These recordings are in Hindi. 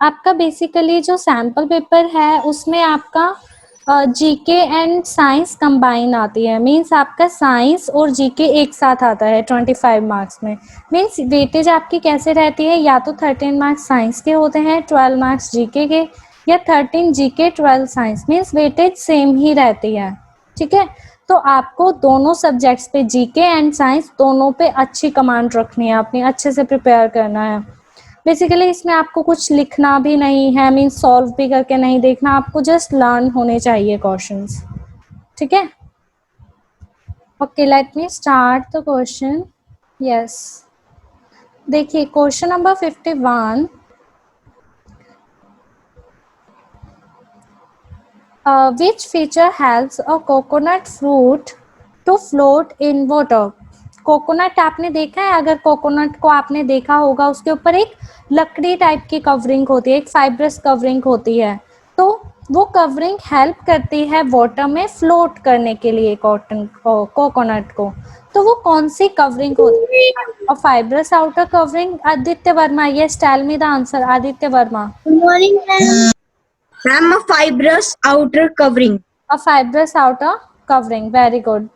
आपका बेसिकली जो सैम्पल पेपर है उसमें आपका जीके एंड साइंस कंबाइन आती है, मींस आपका साइंस और जीके एक साथ आता है 25 मार्क्स में। मींस वेटेज आपकी कैसे रहती है, या तो 13 मार्क्स साइंस के होते हैं, 12 मार्क्स जीके के, या 13 GK 12 science, means weightage same ही रहती है। ठीक है, तो आपको दोनों सब्जेक्ट्स पे, जीके एंड साइंस दोनों पे अच्छी कमांड रखनी है, अपनी अच्छे से प्रिपेयर करना है। बेसिकली इसमें आपको कुछ लिखना भी नहीं है, मीन्स सॉल्व भी करके नहीं देखना, आपको जस्ट लर्न होने चाहिए क्वेश्चंस। ठीक है, okay, let me start the question. Yes, देखिए question number 51, which feature helps a coconut fruit to float in water? Coconut आपने देखा है, अगर कोकोनट को आपने देखा होगा उसके ऊपर एक लकड़ी टाइप की कवरिंग होती है, एक फाइब्रस कवरिंग होती है, तो वो कवरिंग हेल्प करती है वाटर में फ्लोट करने के लिए कोकोनट को। तो वो कौन सी कवरिंग होती है? A fibrous outer covering. Aditya Verma, yes, tell me the answer. Aditya Verma. Good morning, ma'am. Ma'am, a fibrous outer covering. A fibrous outer covering. Very good.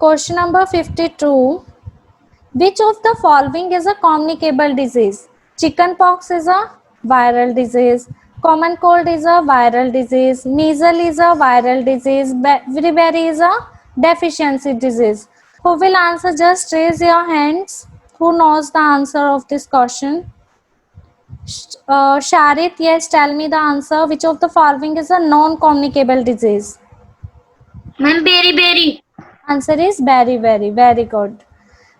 Question number 52. Which of the following is a communicable disease? Chickenpox is a viral disease. Common cold is a viral disease. Measles is a viral disease. Beriberi is a deficiency disease. Who will answer? Just raise your hands. Who knows the answer of this question? Sharit, yes, tell me the answer. Which of the following is a non-communicable disease? Ma'am, berry. Answer is very very good.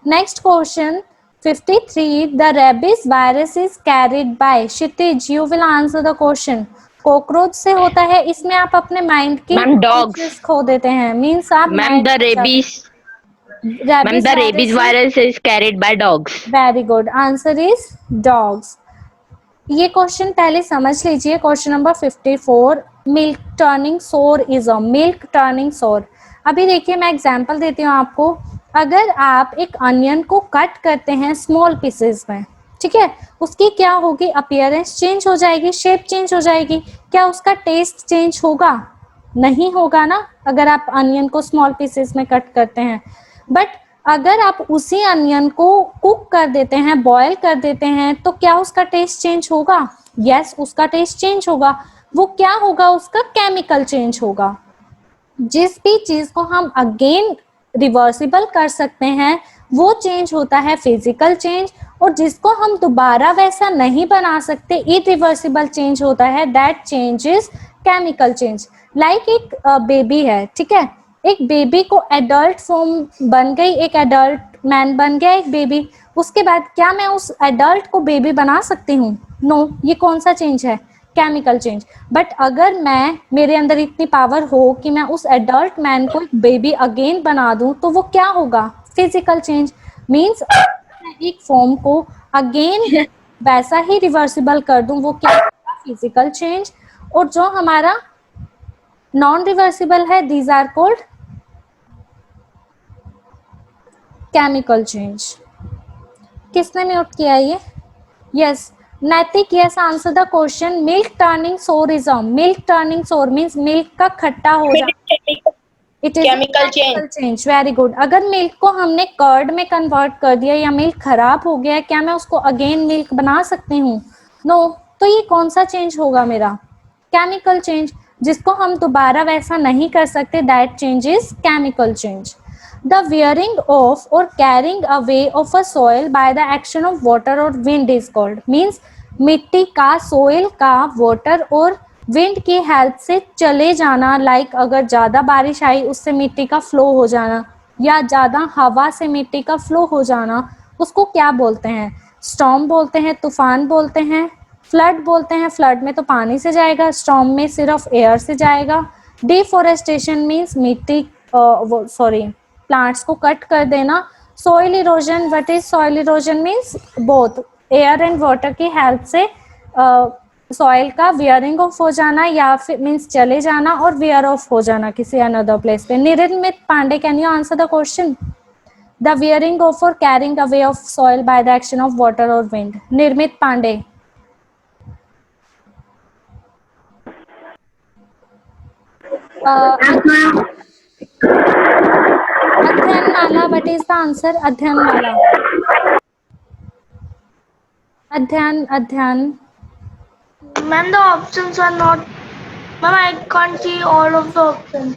Next question 53. The rabies virus is carried by. Kshitij, you will answer the question. Cockroach से होता है, इसमें आप अपने माइंड की Ma'am, dogs. चीजेस खो देते हैं, मीन्स आप Ma'am, the rabies virus is carried by dogs. Very good, answer is dogs. ये क्वेश्चन पहले समझ लीजिए। क्वेश्चन नंबर 54, मिल्क टर्निंग सोर इज अ। मिल्क टर्निंग सोर, अभी देखिए मैं एग्जांपल देती हूँ आपको। अगर आप एक अनियन को कट करते हैं स्मॉल पीसेस में, ठीक है, उसकी क्या होगी? अपीयरेंस चेंज हो जाएगी, शेप चेंज हो जाएगी। क्या उसका टेस्ट चेंज होगा? नहीं होगा ना, अगर आप अनियन को स्मॉल पीसेस में कट करते हैं। बट अगर आप उसी अनियन को कुक कर देते हैं, बॉयल कर देते हैं, तो क्या उसका टेस्ट चेंज होगा? यस, उसका टेस्ट चेंज होगा। वो क्या होगा? उसका केमिकल चेंज होगा। जिस भी चीज को हम अगेन रिवर्सिबल कर सकते हैं वो चेंज होता है फिजिकल चेंज, और जिसको हम दोबारा वैसा नहीं बना सकते, इरिवर्सिबल चेंज होता है, that change is chemical change. Like एक बेबी है, ठीक है, एक बेबी को एडल्ट फॉर्म बन गई, एक एडल्ट मैन बन गया एक बेबी, उसके बाद क्या मैं उस एडल्ट को बेबी बना सकती हूँ? नो, ये कौन सा चेंज है? Chemical change. बट अगर मेरे अंदर इतनी पावर हो कि मैं उस एडल्ट मैन को एक बेबी अगेन बना दूं, तो वो क्या होगा? Physical change. मीन्स एक फॉर्म को अगेन वैसा ही रिवर्सिबल कर दूं, वो क्या होगा? Physical change. और जो हमारा नॉन रिवर्सिबल है, these are called chemical change. किसने म्यूट किया ये? Yes, Naitik, yes, answer the question. Milk turning sour is. Milk turning sour means milk का खट्टा हो जाना, it is Chemical change. Chemical change. Very good. अगर मिल्क को हमने कर्ड में कन्वर्ट कर दिया या मिल्क खराब हो गया, क्या मैं उसको अगेन मिल्क बना सकती हूँ? नो। तो ये कौन सा चेंज होगा मेरा? Chemical change. जिसको हम दोबारा वैसा नहीं कर सकते, that change is chemical change. The wearing off or carrying away of a soil by the action of water or wind is called, means मिट्टी का, सोइल का वाटर और विंड की हेल्प से चले जाना। लाइक अगर ज़्यादा बारिश आई उससे मिट्टी का फ्लो हो जाना, या ज़्यादा हवा से मिट्टी का फ्लो हो जाना, उसको क्या बोलते हैं? स्टॉर्म बोलते हैं, तूफान बोलते हैं, फ्लड बोलते हैं। फ्लड में तो पानी से जाएगा, स्टॉर्म में सिर्फ एयर से जाएगा। डिफोरेस्टेशन मीन्स मिट्टी प्लांट्स को कट कर देना। Soil erosion, what is soil erosion? Means both air and water की हेल्प से सॉइल का वियरिंग ऑफ हो जाना, या फिर मीन्स चले जाना और वियर ऑफ हो जाना किसी अनदर प्लेस पे। Nirmit Pandey, can you answer the question? The wearing off और carrying away of soil by the action of water और wind. Nirmit Pandey. Adhyayanmala, what is the answer? Adhyayanmala, अध्ययन. Ma'am, the options are not. Ma'am, I can't see all of the options.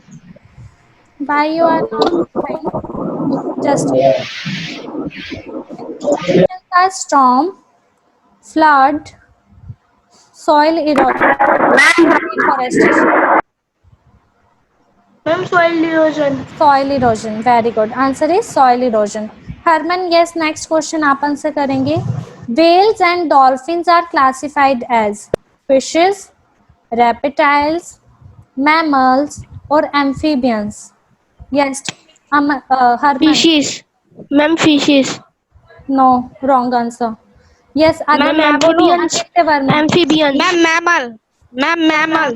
Why you are not showing? Just options are storm, flood, soil erosion, deforestation. Ma'am, soil erosion. Soil erosion, very good. Answer is soil erosion. Herman, yes, next question आप आंसर करेंगे. Whales and dolphins are classified as fishes, reptiles, mammals or amphibians. Yes, Herman. Fishes. Ma'am, fishes. No, wrong answer. Yes, Ma'am, amphibians. Aditya Verma. Amphibians. Ma'am, mammal. Ma'am, mammal.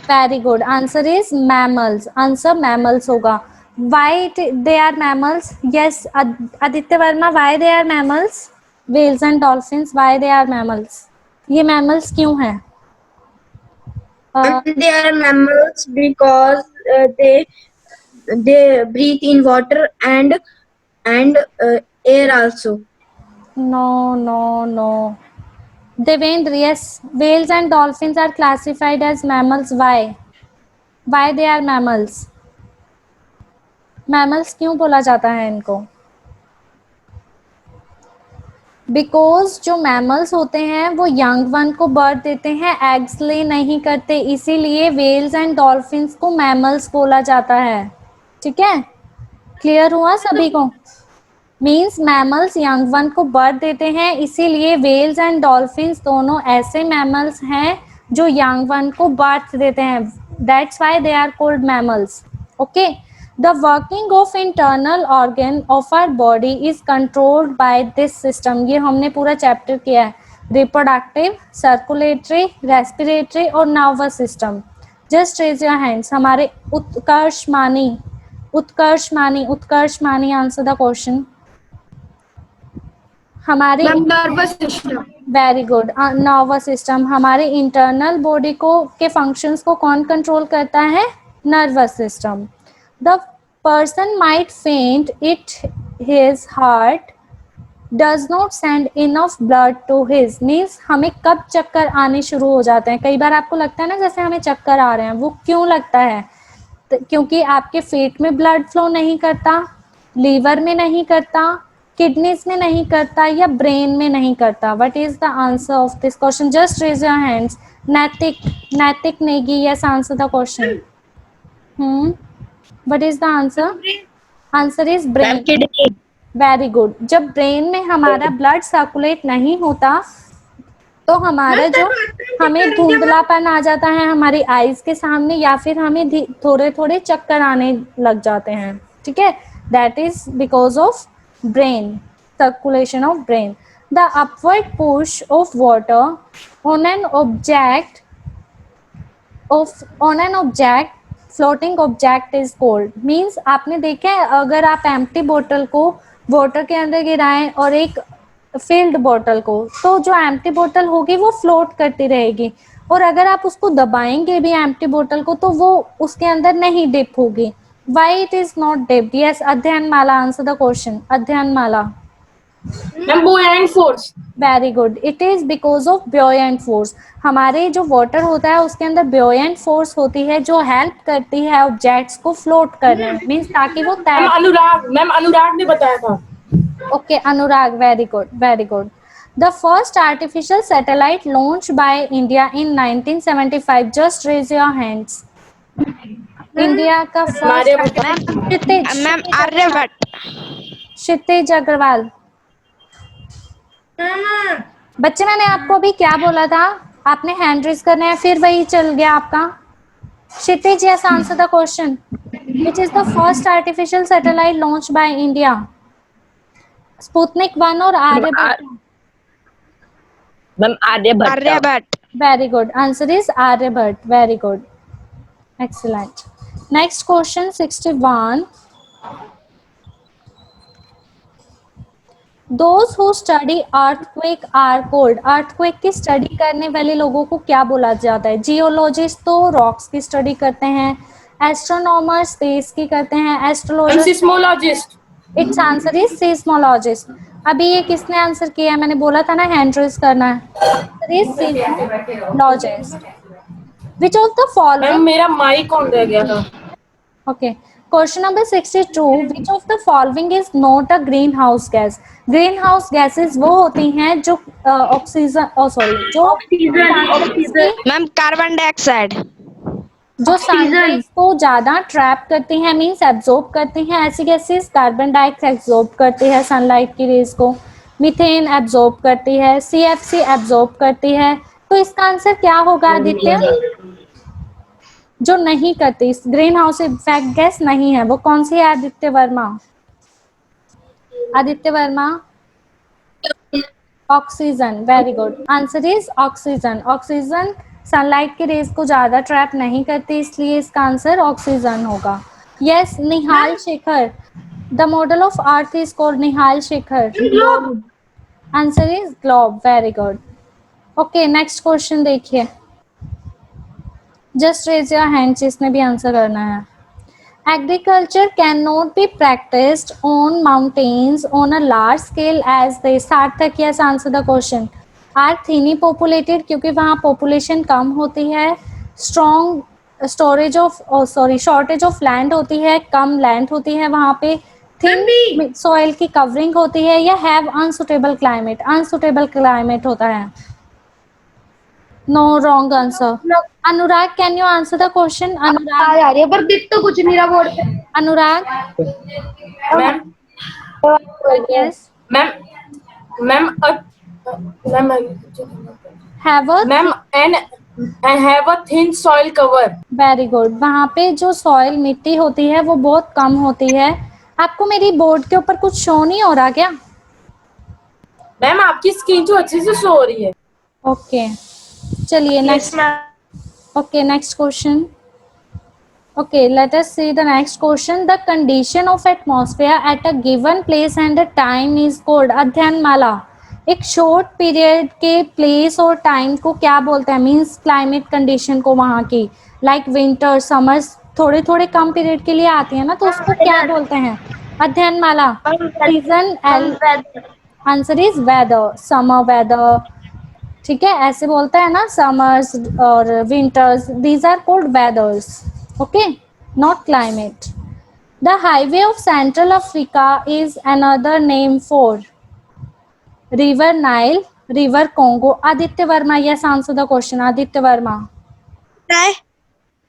Very good. Answer is mammals. Answer mammals होगा. Why they are mammals? Yes, Aditya Verma. Why they are mammals? Whales and dolphins. Why they are mammals? ये mammals क्यों हैं? They are mammals because they breathe in water and air also. No. Devendra, yes, whales and dolphins are classified as mammals. Why? Why they are mammals? Mammals क्यों बोला जाता है इनको? बिकॉज जो मैमल्स होते हैं वो यंग वन को बर्थ देते हैं, एग्स ले नहीं करते, इसीलिए वेल्स एंड डॉल्फिन्स को मैमल्स बोला जाता है. ठीक है, क्लियर हुआ सभी को? मीन्स मैमल्स यंग वन को बर्थ देते हैं, इसीलिए वेल्स एंड डॉल्फिन्स दोनों ऐसे मैमल्स हैं जो यंग वन को बर्थ देते हैं. That's why they are called mammals. Okay. The working of internal organ of our body is controlled by this system. ये हमने पूरा चैप्टर किया है. Reproductive, circulatory, respiratory और nervous system. Just raise your hands. हमारे उत्कर्ष मानी आंसर द क्वेश्चन. हमारे Nervous system. Very good. Nervous system. हमारे इंटरनल बॉडी को के फंक्शंस को कौन कंट्रोल करता है? Nervous system. The person might faint if his heart does not send enough blood to his. Means हमें कब चक्कर आने शुरू हो जाते हैं? कई बार आपको लगता है ना जैसे हमें चक्कर आ रहे हैं. वो क्यों लगता है? क्योंकि आपके पेट में ब्लड फ्लो नहीं करता, लीवर में नहीं करता, किडनीज में नहीं करता या ब्रेन में नहीं करता. What is the answer of this question? Just raise your hands. Naitik Negi, yes, answer the question. What is the answer? Answer is brain. Very good. जब ब्रेन में हमारा ब्लड सर्कुलेट नहीं होता तो हमारा जो हमें धुंधलापन आ जाता है हमारी आईज के सामने, या फिर हमें थोड़े थोड़े चक्कर आने लग जाते हैं. ठीक है, that is because of brain, circulation of brain. The upward push of water on an object floating object is cold. Means आपने देखा है अगर आप एम्प्टी बोतल को वाटर के अंदर गिराएं और एक फिल्ड बोतल को, तो जो एम्प्टी बोतल होगी वो फ्लोट करती रहेगी, और अगर आप उसको दबाएंगे भी एम्प्टी बोतल को तो वो उसके अंदर नहीं डिप होगी. Why it is not dipped? Yes, Adhyayanmala, answer the question. Adhyayanmala. Buoyant force. Very good. It is because of buoyant force. हमारे जो वाटर होता है उसके अंदर ब्योयेंट फोर्स होती है जो हेल्प करती है ऑब्जेक्ट्स को फ्लोट करने में, मीन्स ताकि वो तैर. अनुराग ने बताया था. Okay, Anurag, very good. The first artificial satellite launch by India in 1975. Just raise your hands. India का first. Ma'am, Aryabhat. Kshitij Agarwal. बच्चे, मैंने आपको अभी क्या बोला था? आपने हैंड रेज करना है, फिर वही चल गया आपका. Kshitij, yes, answer the question. Which is the first artificial satellite launch by India? Sputnik 1 और Aryabhata? Ma'am, Aryabhat. Very good. Answer is Aryabhata. Very good, excellent. Next question 61. Those who study earthquake are called. earthquake की स्टडी करने वाले लोगों को क्या बोला जाता है? जियोलॉजिस्ट तो रॉक्स की स्टडी करते हैं, एस्ट्रोनॉमर स्पेस की करते हैं, ma'am astrologer seismologist. It's answer is seismologist. अभी ये किसने आंसर किया? मैंने बोला था ना हैंड रेज करना है। Answer is seismologist. Which of the ma'am following मेरा माइक ऑन रह गया था। Okay, question number 62, which of the following is not a green house gas? Green house gases वो होती हैं जो ऑक्सीजन सॉरी जो सनराइज की मैम कार्बन डाइऑक्साइड। जो सनराइज को ज्यादा ट्रैप करती हैं, मींस एब्जॉर्ब करती हैं। ऐसी गैसेस कार्बन डाइऑक्साइड एब्जॉर्ब करती है सनलाइट की रेज को, मीथेन एब्जॉर्ब करती है, सीएफसी एब्जॉर्ब करती है। तो इसका आंसर क्या होगा आदित्य? जो नहीं करती, ग्रीन हाउस इफेक्ट गैस नहीं है, वो कौन सी है Aditya Verma? Aditya Verma, oxygen. Very good, answer is oxygen. Oxygen sunlight की रेज को ज्यादा ट्रैप नहीं करती, इसलिए इसका आंसर ऑक्सीजन होगा। Yes, Nihal Shekhar, the model of earth is called Nihal Shekhar. Answer is globe. Very good. Okay, next question देखिए। जस्ट रेज योर हैंड जिसने भी आंसर करना है। Agriculture cannot be practiced on mountains on a large scale as they सार्थक yes answer the question are thinly populated क्योंकि वहाँ population कम होती है, strong storage of shortage of land होती है, कम land होती है वहाँ पे, thin soil की covering होती है, या have unsuitable climate? unsuitable climate होता है। No, wrong answer. Anurag, can you answer the question? अनुराग, आ रही है पर दिख तो कुछ नहीं रहा बोर्ड पे। Anurag, ma'am yes, ma'am ma'am ma'am have a ma'am an have a thin soil cover. Very good. वहाँ पे जो सॉइल मिट्टी होती है वो बहुत कम होती है। आपको मेरी बोर्ड के ऊपर कुछ शो नहीं हो रहा क्या? मैम आपकी स्क्रीन तो अच्छे से शो हो रही है। ओके, चलिए yes next. Ma'am. Okay, next question. Okay, let us see the next question. The condition of atmosphere at a given place and a time is called अध्ययनमाला। एक शॉर्ट पीरियड के प्लेस और टाइम को क्या बोलते हैं? मीन्स क्लाइमेट कंडीशन को वहाँ की, लाइक विंटर समर्स थोड़े थोड़े कम पीरियड के लिए आती है ना, तो उसको क्या बोलते हैं? अध्ययनमाला। Seasonal, answer is weather, summer weather. ठीक है, ऐसे बोलते हैं ना, समर्स और winters, these are cold weathers. Okay, not climate. The highway of central Africa is another name for river Nile, river Congo. Aditya Verma, yes answer the question. Aditya Verma,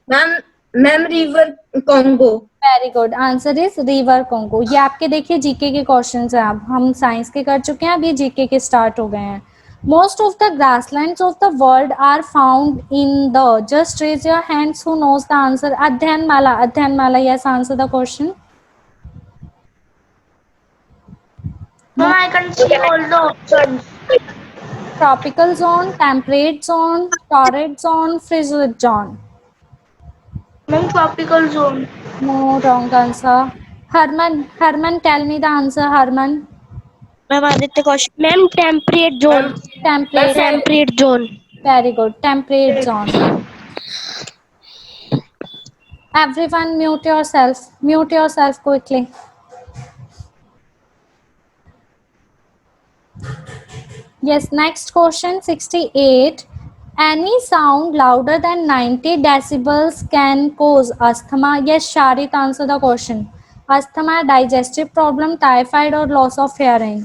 ma'am ma'am river Congo. Very good, answer is river Congo. ये आपके देखिए जीके के क्वेश्चंस हैं। अब हम साइंस के कर चुके हैं, अब ये जीके के स्टार्ट हो गए हैं। Most of the grasslands of the world are found in the, just raise your hands who knows the answer. Adhyayanmala, Adhyayanmala, yes answer the question. Ma'am I can see all the options. Tropical zone, temperate zone, torrid zone, frigid zone. Ma'am tropical zone. No, wrong answer. Herman, tell me the answer. Herman, ma'am Aditya question. Ma'am temperate zone. temperate. Temperate zone. Very good. Temperate zone. Everyone, mute yourself. Mute yourself quickly. Yes, next question 68. Any sound louder than 90 decibels can cause asthma. Yes, Sharit, answer the question. Asthma, digestive problem, typhoid, or loss of hearing?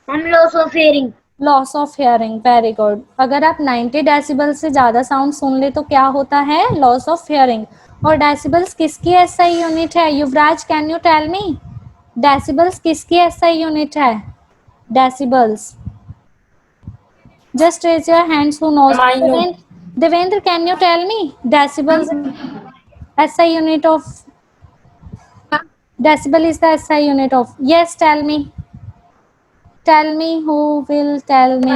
Ma'am loss of hearing. Loss of hearing. Very good. अगर आप 90 डेसिबल से ज़्यादा साउंड सुन ले तो क्या होता है? Loss of hearing. और डेसिबल्स किसकी एसआई यूनिट है? Yuvraj, can you tell me decibels किसकी एसआई यूनिट है? Decibels, just raise your hands who knows. Devendra, can you tell me decibels SI unit of decibel is the SI unit of? Yes, tell me. Tell me, who will tell me?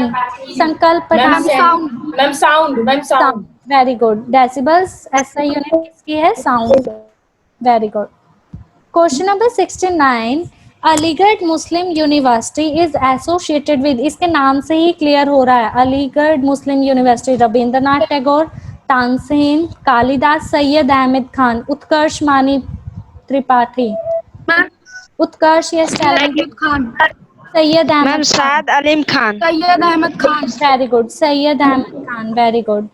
Sankalp ma'am Pathan. Sound, ma'am sound, ma'am sound. Very good. Decibels SI unit किसकी है? Sound. Very good. Question number 69। Aligarh Muslim University is associated with, इसके नाम से ही क्लियर हो रहा है, Aligarh Muslim University Rabindranath Tagore, Tansen, Kalidas, Syed Ahmed Khan, Utkarsh Mani Tripathi. Ma'am Utkarsh, yes tell me. Ahmed Khan. Syed ma'am Ahmed Khan. Saad Aleem Khan. Syed Ahmed Khan. Very good. Sayyid Ahmed Khan. Very good.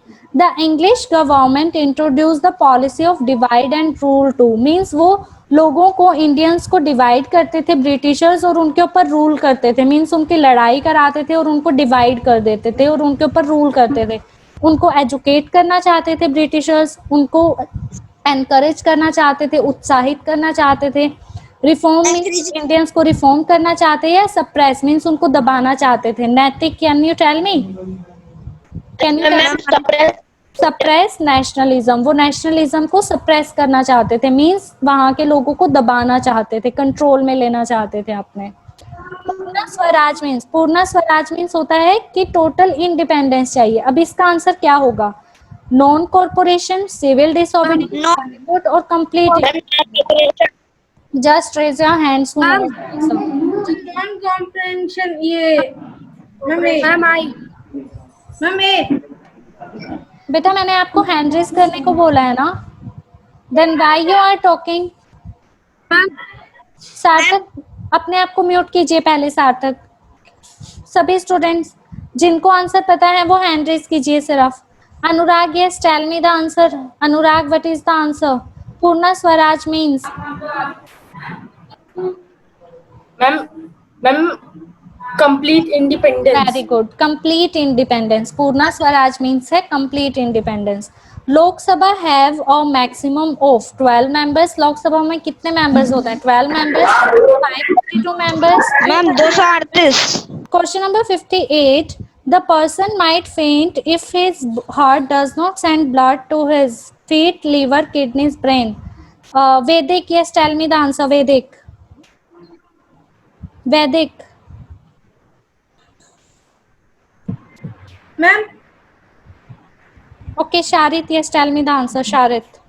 The English government introduced the policy of divide and rule too. Means वो लोगों को इंडियंस को डिवाइड करते थे ब्रिटिशर्स और उनके ऊपर रूल करते थे। मीन्स उनकी लड़ाई कराते थे और उनको डिवाइड कर देते थे और उनके ऊपर रूल करते थे। उनको एजुकेट करना चाहते थे ब्रिटिशर्स, उनको एनकरेज करना चाहते थे, उत्साहित करना चाहते थे। रिफॉर्म मीन्स इंडियंस को रिफॉर्म करना चाहते हैं, या सप्रेस मीन्स उनको दबाना चाहते थे। Naitik, can you tell me? Can you tell? Suppress nationalism, वो नेशनलिज्म को सप्रेस करना चाहते थे। मीन्स वहां के लोगों को दबाना चाहते थे, कंट्रोल में लेना चाहते थे अपने। पूर्ण स्वराज मीन्स होता है कि टोटल इंडिपेंडेंस चाहिए। अब इसका आंसर क्या होगा? नॉन कॉर्पोरेशन, सिविल डिसोबीडियंस और complete. Just raise your hands to know the answer. Non comprehension ये मैम आई बेटा मैंने आपको हैंड रेज करने को बोला है ना। Then why you are talking? Sarthak, अपने आप को म्यूट कीजिए पहले। सार्थक, सभी स्टूडेंट्स जिनको आंसर पता है वो हैंड रेज कीजिए सिर्फ। Anurag, yes tell me the answer. Anurag, what is the answer? Purna Swaraj means? Ma'am ma'am complete independence. Very good, complete independence. Purna Swaraj means है complete independence. Lok Sabha have a maximum of 12 members. Lok Sabha में कितने मेंबर्स होते हैं? 12 members, 552 members. Ma'am 238। Question number 58. The person might faint if his heart does not send blood to his feet, liver, kidneys, brain. Vedic, yes, tell me the answer. Vedic. Vedic. Ma'am Okay, Sharit, yes, tell me the answer. Sharit.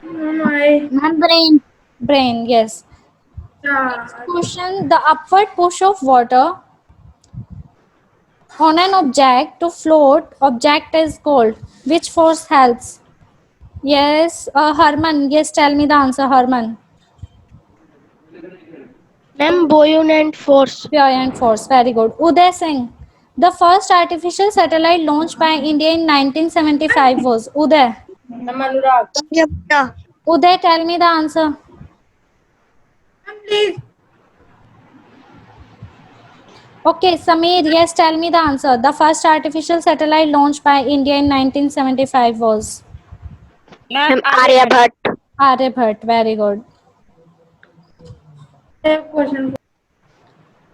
Ma'am brain. Brain, yes. Question. The upward push of water on an object to float object is called. Which force helps? Yes, Harman, yes, tell me the answer. Harman. Ma'am buoyant force। Buoyant force. Very good. Uday Singh. The first artificial satellite launched by India in 1975 was? Uday. Ma'am Anurag. Uday, tell me the answer. Please Okay, Sameer, yes, tell me the answer. The first artificial satellite launched by India in 1975 was? Ma'am Aryabhata. Aryabhat. Very good. Question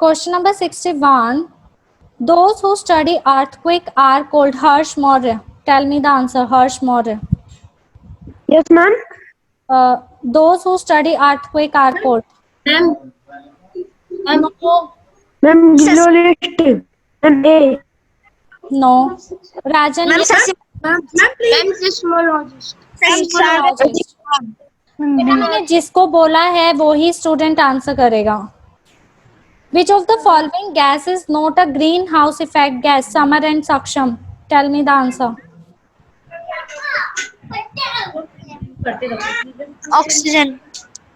Question number 61. Those who study earthquake are called Harsh Maurya. Tell me the answer. Harsh Maurya. Yes ma'am. Those who study earthquake are called? Ma'am ma'am geologist. Ma'am A. No. Rajan. Ma'am yes. Ma'am seismologist. Seismologist. बेटा मैंने जिसको बोला है वो ही स्टूडेंट आंसर करेगा। Which of the following gas is not a greenhouse effect gas? Samar and Saksham. Tell me the answer. Oxygen.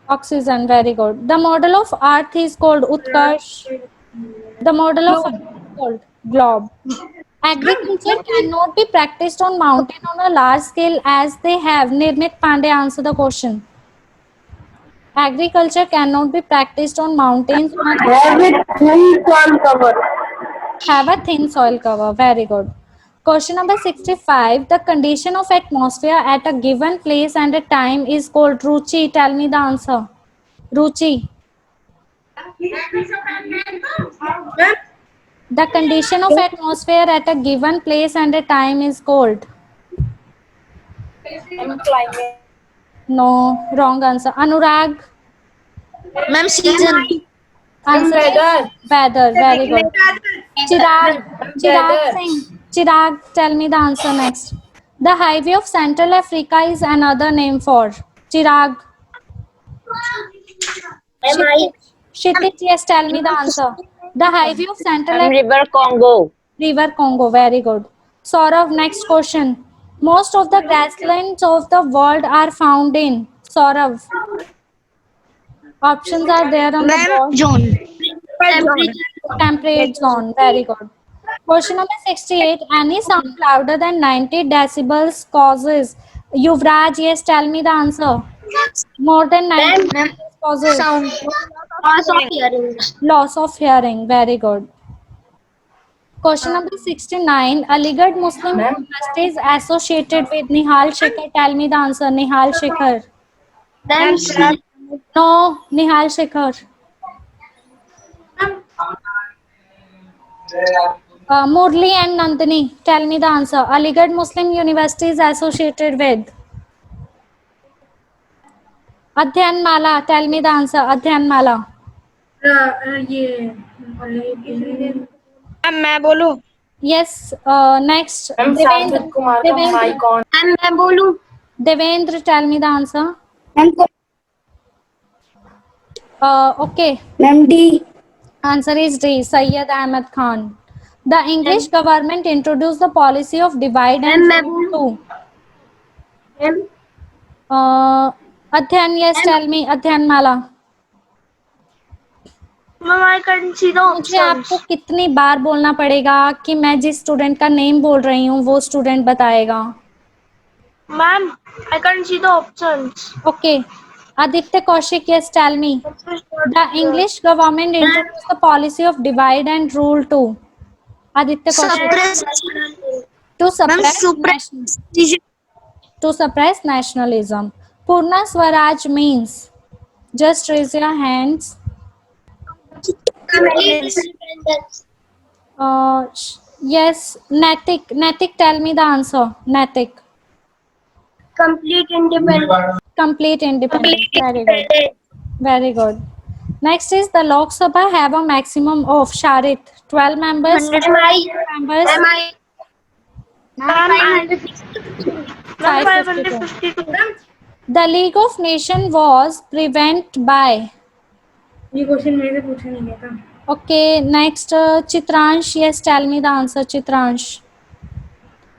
Oxygen. Very good. The model of Earth is called Utkarsh. The model of Earth is called globe. Agriculture cannot be practiced on mountain on a large scale as they have. Nirmit Pandey, answer the question. Agriculture cannot be practiced on mountains on a have a thin soil cover. Very good. Question number 65. The condition of atmosphere at a given place and a time is called Ruchi. Tell me the answer. Ruchi. The condition of atmosphere at a given place and a time is called? Climate. No, wrong answer. Anurag. Ma'am season. Answer is weather. Very good. Chirag Singh. Chirag, tell me the answer next. The highway of Central Africa is another name for? Chirag. Kshitij, yes, tell me the answer. The highway of Central Africa. River Congo. River Congo. Very good. Saurav, next question. Most of the grasslands of the world are found in. Saurav. Options are there on the ma'am board. Zone Temperate zone. Very good. Question number 68. Any sound louder than 90 decibels causes. Yuvraj, yes, tell me the answer. More than 90 decibels causes. Sound. Loss of hearing. Loss of hearing. Very good. Question number 69. Aligarh Muslim Ma'am. University is associated with Nihal Shekhar. Tell me the answer. Nihal Shekhar. Then No, Nihal Shekhar. Murli and Nandini. Tell me the answer. Aligarh Muslim University is associated with. Adhyan Mala. Tell me the answer. Adhyan Mala. ये मैम मैं बोलूं Yes. Next. मैम सार्थक कुमार का माइक ऑन। मैं बोलूं। Devendra, tell me the answer. Ma'am Okay. Ma'am D. Answer is D. Syed Ahmed Khan. The English government introduced the policy of divide and rule too. Adhyan, yes, tell me. Adhyan Mala. Ma'am I can see the मुझे आपको कितनी बार बोलना पड़ेगा कि मैं जिस स्टूडेंट का नेम बोल रही हूँ वो स्टूडेंट बताएगा. Ma'am I can see the options. Okay. Aditya Kaushik, yes, tell me. The English government introduced the policy of divide and rule too. Aditya Kaushik. To suppress nationalism. Purna Swaraj means. Just raise your hands. Yes, Natik, tell me the answer. Natik. Complete independence. Complete independence. Very good. Very good. Next is the Lok Sabha have a maximum of Sharit 12 members. 552. The League of Nations was prevented by. ये क्वेश्चन मेरे से पूछा नहीं गया था। Okay, next Chitransh, yes, tell me the answer. Chitransh.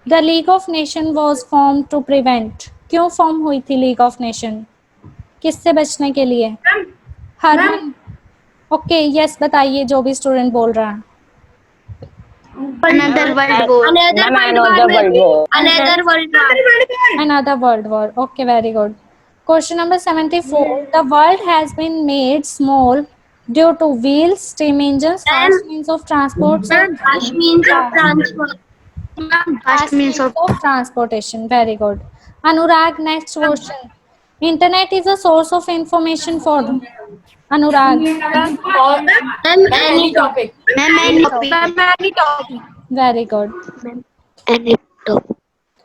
The League of Nations was formed to prevent. क्यों फॉर्म हुई थी लीग ऑफ नेशन? किससे बचने के लिए? हरमन. ओके, यस, बताइए जो भी स्टूडेंट बोल रहा है. Another world war. Another world war. Okay, very good. Question number 74. The world has been made small due to wheels, steam engines, fast means of transport. Fast means of transport. Fast means of transportation. Very good. Anurag, next question. Internet is a source of information for Anurag. Any topic. Very good.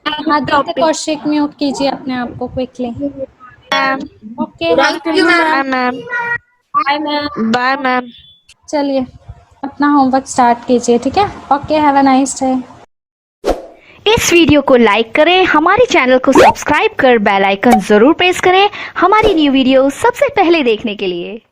Aditya Kaushik, mute कीजिए अपने आप को क्विकली. Okay, bye ma'am. चलिए अपना होमवर्क स्टार्ट कीजिए. ठीक है. Okay, have a nice day. इस वीडियो को लाइक करें, हमारे चैनल को सब्सक्राइब कर बेल आइकन जरूर प्रेस करें हमारी न्यू वीडियो सबसे पहले देखने के लिए.